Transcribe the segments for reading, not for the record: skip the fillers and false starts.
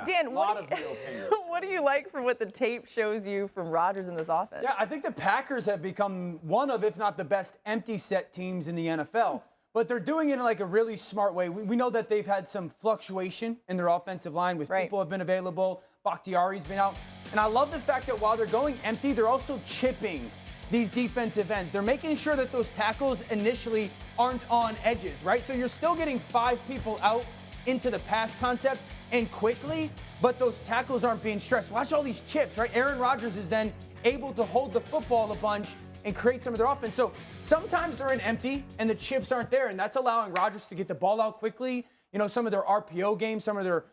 Dan, a lot of real opinions. what do you like from what the tape shows you from Rodgers in this offense? Yeah, I think the Packers have become one of, if not the best, empty set teams in the NFL. But they're doing it in like a really smart way. We know that they've had some fluctuation in their offensive line with people have been available. Bakhtiari's been out. And I love the fact that while they're going empty, they're also chipping these defensive ends. They're making sure that those tackles initially aren't on edges, right? So you're still getting 5 people out into the pass concept and quickly, but those tackles aren't being stressed. Watch all these chips, right? Aaron Rodgers is then able to hold the football a bunch and create some of their offense. So sometimes they're in empty and the chips aren't there, and that's allowing Rodgers to get the ball out quickly. You know, some of their RPO game, some of their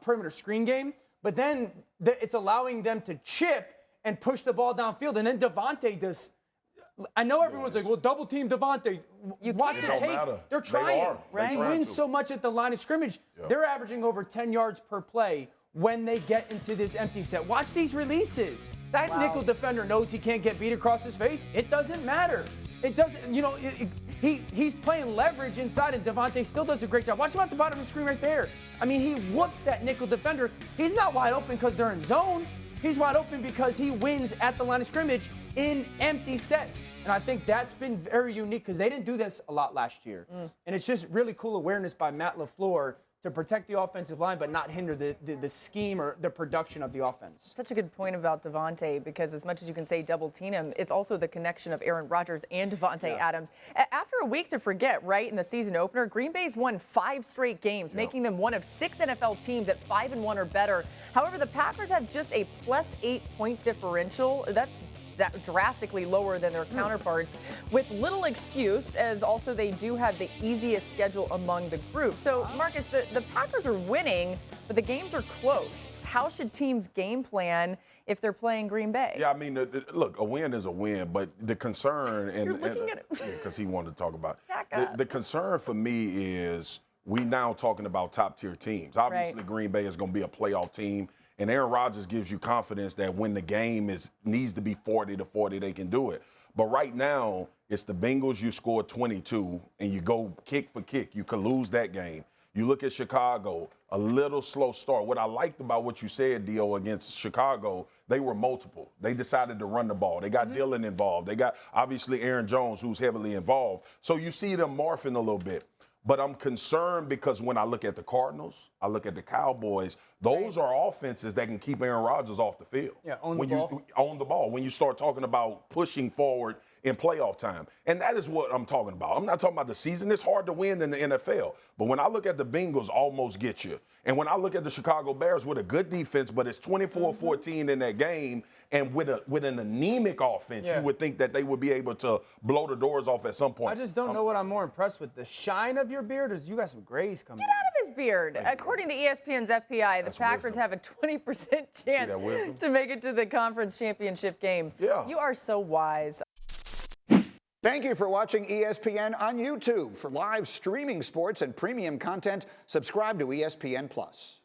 perimeter screen game, but then it's allowing them to chip and push the ball downfield. And then Devontae does. I know everyone's like, well, double team Devontae. Watch the tape. They're trying. He wins so much at the line of scrimmage. Yeah. They're averaging over 10 yards per play when they get into this empty set. Watch these releases. That nickel defender knows he can't get beat across his face. It doesn't matter. It doesn't, you know, he's playing leverage inside, and Devontae still does a great job. Watch him at the bottom of the screen right there. I mean, he whoops that nickel defender. He's not wide open because they're in zone. He's wide open because he wins at the line of scrimmage in empty set. And I think that's been very unique because they didn't do this a lot last year. And it's just really cool awareness by Matt LaFleur to protect the offensive line but not hinder the scheme or the production of the offense. Such a good point about Devontae, because as much as you can say double team him, it's also the connection of Aaron Rodgers and Devontae Adams. After a week to forget, right, in the season opener, Green Bay's won 5 straight games, making them one of 6 NFL teams at 5-1 or better. However, the Packers have just a +8 point differential. That's drastically lower than their counterparts, with little excuse, as also they do have the easiest schedule among the group. So, Marcus, the Packers are winning, but the games are close. How should teams game plan if they're playing Green Bay? Yeah, I mean, look, a win is a win, but the concern, and you're looking at it because he wanted to talk about the concern for me is we now talking about top tier teams. Obviously, Green Bay is going to be a playoff team. And Aaron Rodgers gives you confidence that when the game needs to be 40-40, they can do it. But right now, it's the Bengals. You score 22, and you go kick for kick. You could lose that game. You look at Chicago, a little slow start. What I liked about what you said, Dio, against Chicago, they were multiple. They decided to run the ball. They got Dillon involved. They got, obviously, Aaron Jones, who's heavily involved. So you see them morphing a little bit. But I'm concerned because when I look at the Cardinals, I look at the Cowboys, those are offenses that can keep Aaron Rodgers off the field. Yeah, own the ball. When you start talking about pushing forward in playoff time. And that is what I'm talking about. I'm not talking about the season. It's hard to win in the NFL. But when I look at the Bengals almost get you. And when I look at the Chicago Bears with a good defense, but it's 24-14 in that game, and with an anemic offense, you would think that they would be able to blow the doors off at some point. I just don't know what I'm more impressed with, the shine of your beard, or you got some grays coming. Get out of his beard. According to ESPN's FPI, the Packers have a 20% chance to make it to the conference championship game. Yeah. You are so wise. Thank you for watching ESPN on YouTube. For live streaming sports and premium content, subscribe to ESPN+.